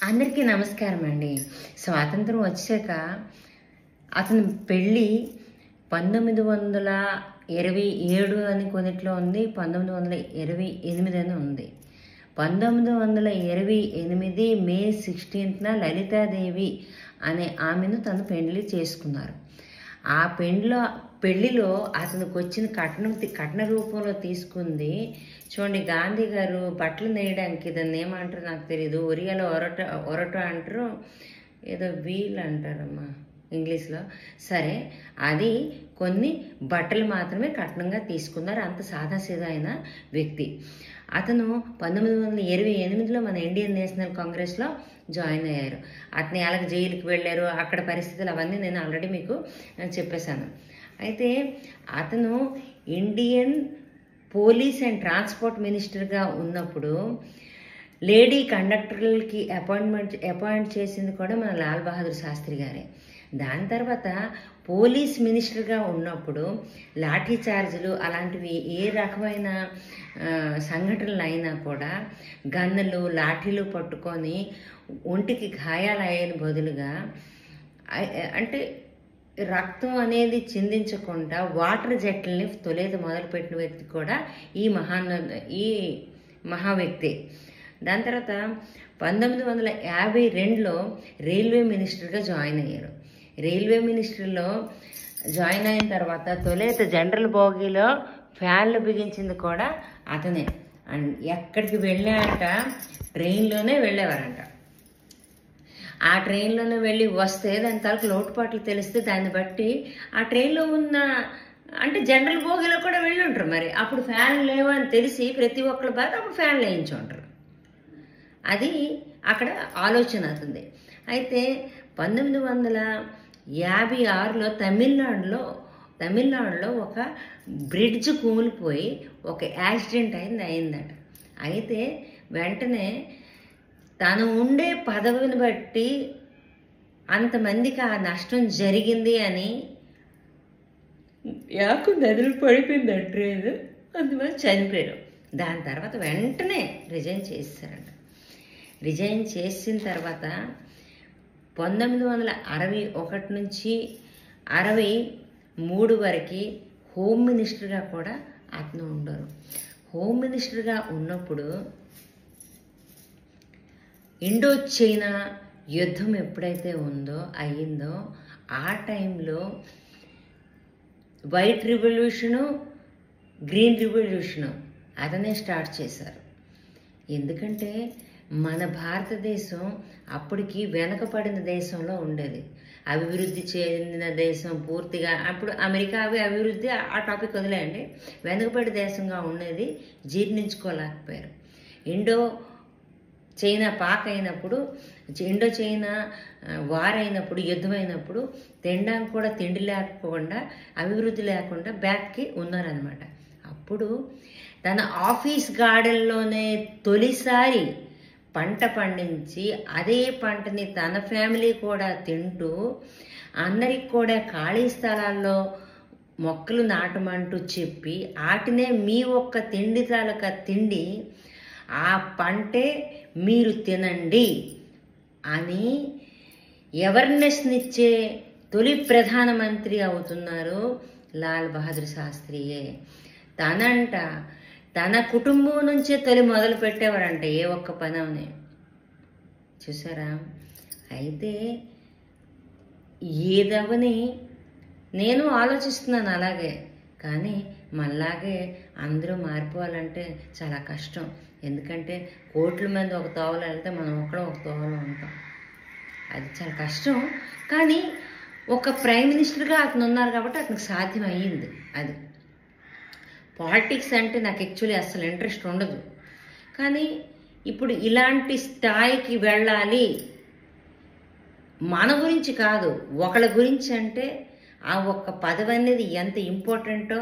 అందరికీ నమస్కారం అండి. స్వాతంత్రం వచ్చాక అతని పెళ్ళి 1927 అని కొన్నిట్లో ఉంది, 1928 అని ఉంది. 1928 మే 16న లలితాదేవి అనే ఆమెను తను పెళ్లి చేసుకున్నారు. ఆ పెళ్లిలో అతనికి వచ్చిన కట్న రూపంలో తీసుకుంది. చూడండి, గాంధీ గారు బట్టలు నేయడానికి దాన్ని ఏమంటారు నాకు తెలియదు, ఒరియాలో ఒరట అంటారు, ఏదో వీల్ అంటారమ్మా ఇంగ్లీష్లో. సరే, అది కొన్ని బట్టలు మాత్రమే కట్నంగా తీసుకున్నారు. అంత సాదాసీదా అయిన వ్యక్తి అతను. 1928లో మన ఇండియన్ నేషనల్ కాంగ్రెస్లో జాయిన్ అయ్యారు. అతని అలాగే జైలుకి వెళ్ళారు. అక్కడ పరిస్థితులు అవన్నీ నేను ఆల్రెడీ మీకు చెప్పేశాను. అయితే అతను ఇండియన్ పోలీస్ అండ్ ట్రాన్స్పోర్ట్ మినిస్టర్గా ఉన్నప్పుడు లేడీ కండక్టర్లకి అపాయింట్ చేసింది కూడా మన లాల్ బహదూర్ శాస్త్రి గారే. దాని తర్వాత పోలీస్ మినిస్టర్గా ఉన్నప్పుడు లాఠీ చార్జీలు అలాంటివి ఏ రకమైన సంఘటనలు అయినా కూడా గన్నులు లాఠీలు పట్టుకొని ఒంటికి గాయాలయ్యని బదులుగా, అంటే రక్తం అనేది చిందించకుండా వాటర్ జెట్లని తొలేది మొదలుపెట్టిన వ్యక్తి కూడా ఈ మహా వ్యక్తి. దాని తర్వాత 1952లో రైల్వే మినిస్టర్గా జాయిన్ అయ్యారు. రైల్వే మినిస్టర్లో జాయిన్ అయిన తర్వాత తొలేత జనరల్ బోగీలో ఫ్యాన్లు బిగించింది కూడా అతనే. అండ్ ఎక్కడికి వెళ్ళాక ట్రైన్లోనే వెళ్ళేవారంట. ఆ ట్రైన్లోనే వెళ్ళి వస్తే దాని తలకు లోటుపాట్లు తెలిస్తే దాన్ని బట్టి ఆ ట్రైన్లో ఉన్న, అంటే జనరల్ బోగిలో కూడా వెళ్ళి ఉంటారు. మరి అప్పుడు ఫ్యాన్లు లేవు అని తెలిసి ప్రతి ఒక్కరి బాధ అప్పుడు ఫ్యాన్లు వేయించి ఉంటారు. అది అక్కడ ఆలోచన అవుతుంది. అయితే 1956లో తమిళనాడులో ఒక బ్రిడ్జ్ కూలిపోయి ఒక యాక్సిడెంట్ అయిందట. అయితే వెంటనే తను ఉండే పదవిని బట్టి అంతమందికి ఆ నష్టం జరిగింది అని నదులు పడిపోయింది ట్రైన్, అందువల్ల చనిపోయారు. దాని తర్వాత వెంటనే రిజైన్ చేశారంట. రిజైన్ చేసిన తర్వాత 1961 నుంచి 63 వరకు హోమ్ మినిస్టర్గా కూడా అతను ఉండరు. హోమ్ మినిస్టర్గా ఉన్నప్పుడు ఇండో చైనా యుద్ధం ఎప్పుడైతే అయ్యిందో ఆ టైంలో వైట్ రివల్యూషను, గ్రీన్ రివల్యూషను అతనే స్టార్ట్ చేశారు. ఎందుకంటే మన భారతదేశం అప్పటికి వెనకపడిన దేశంలో ఉండేది, అభివృద్ధి చెందిన దేశం పూర్తిగా. అప్పుడు అమెరికా అభివృద్ధి ఆ టాపిక్ వదిలేయండి, వెనకపడి దేశంగా ఉండేది. జీర్ణించుకోలేకపోయారు. ఇండో చైనా పాక్ అయినప్పుడు, ఇండో చైనా వార్ అయినప్పుడు, యుద్ధం అయినప్పుడు తినడానికి కూడా తిండి లేకపోకుండా, అభివృద్ధి లేకుండా బ్యాక్కి ఉన్నారనమాట. అప్పుడు తన ఆఫీస్ గార్డెన్లోనే తొలిసారి పంట పండించి అదే పంటని తన ఫ్యామిలీ కూడా తింటూ అందరికి కూడా ఖాళీ స్థలాల్లో మొక్కలు నాటమంటూ చెప్పి వాటినే మీ ఒక్క తిండి తాలూకా తిండి, ఆ పంటే మీరు తినండి అని అవేర్నెస్నిచ్చే తొలి ప్రధానమంత్రి అవుతున్నారు లాల్ బహదూర్ శాస్త్రియే. తన కుటుంబం నుంచే తొలి మొదలు పెట్టేవారంట ఏ ఒక్క పని. చూసారా? అయితే ఏదవని నేను ఆలోచిస్తున్నాను అలాగే, కానీ మనలాగే అందరూ మారిపోవాలంటే చాలా కష్టం. ఎందుకంటే కోట్ల మంది ఒక తోవలో వెళ్తే మనం ఒక్కడం ఒక తోవలో ఉంటాం. అది చాలా కష్టం. కానీ ఒక ప్రైమ్ మినిస్టర్గా అతను ఉన్నారు కాబట్టి అతనికి సాధ్యం అయ్యింది. అది పాలిటిక్స్ అంటే నాకు యాక్చువల్లీ అసలు ఇంట్రెస్ట్ ఉండదు. కానీ ఇప్పుడు ఇలాంటి స్థాయికి వెళ్ళాలి, మన గురించి కాదు ఒకళ్ళ గురించి, అంటే ఆ ఒక్క పదవి అనేది ఎంత ఇంపార్టెంటో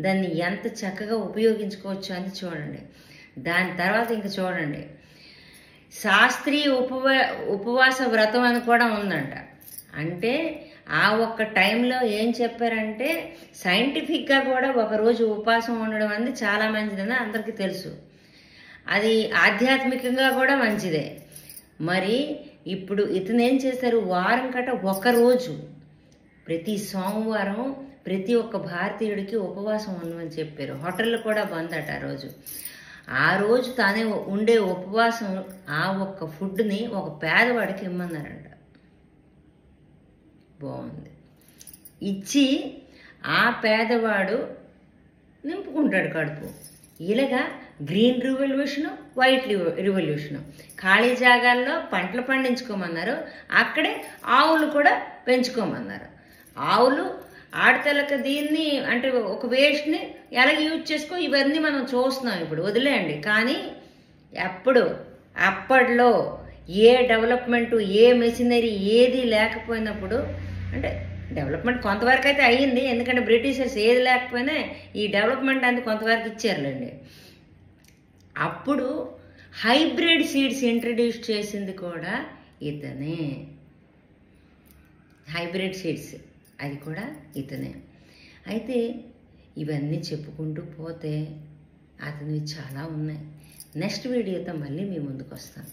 దాన్ని ఎంత చక్కగా ఉపయోగించుకోవచ్చు అని చూడండి. దాని తర్వాత ఇంకా చూడండి, శాస్త్రీయ ఉపవాస వ్రతం అని కూడా ఉందంట. అంటే ఆ ఒక్క టైంలో ఏం చెప్పారంటే సైంటిఫిక్గా కూడా ఒకరోజు ఉపవాసం ఉండడం అనేది చాలా మంచిదని అందరికీ తెలుసు. అది ఆధ్యాత్మికంగా కూడా మంచిదే. మరి ఇప్పుడు ఇతను ఏం చేశారు, వారం కట ఒకరోజు ప్రతి సోమవారం ప్రతి ఒక్క భారతీయుడికి ఉపవాసం ఉండమని చెప్పారు. హోటళ్ళు కూడా బంద్ అట ఆ రోజు. ఆ రోజు తానే ఉండే ఉపవాసం ఆ ఒక్క ఫుడ్ని ఒక పేదవాడికి ఇమ్మన్నారంట. బాగుంది. ఇచ్చి ఆ పేదవాడు నింపుకుంటాడు కడుపు. ఇలాగా గ్రీన్ రివల్యూషను, వైట్ రివల్యూషను. ఖాళీ జాగాల్లో పంటలు పండించుకోమన్నారు, అక్కడే ఆవులు కూడా పెంచుకోమన్నారు. ఆవులు ఆడతలకు దీన్ని అంటే ఒక వేస్ట్ని ఎలా యూజ్ చేసుకో, ఇవన్నీ మనం చూస్తున్నాం ఇప్పుడు, వదిలేయండి. కానీ అప్పట్లో ఏ డెవలప్మెంటు, ఏ మెషినరీ ఏది లేకపోయినప్పుడు, అంటే డెవలప్మెంట్ కొంతవరకు అయితే అయ్యింది, ఎందుకంటే బ్రిటిషర్స్ ఏది లేకపోయినా ఈ డెవలప్మెంట్ అంతా కొంతవరకు ఇచ్చారులేండి. అప్పుడు హైబ్రిడ్ సీడ్స్ ఇంట్రడ్యూస్ చేసింది కూడా ఇతనే. హైబ్రిడ్ సీడ్స్ అది కూడా ఇతనే. అయితే ఇవన్నీ చెప్పుకుంటూ పోతే అతనివి చాలా ఉన్నాయి. నెక్స్ట్ వీడియోతో మళ్ళీ మీ ముందుకు వస్తాను.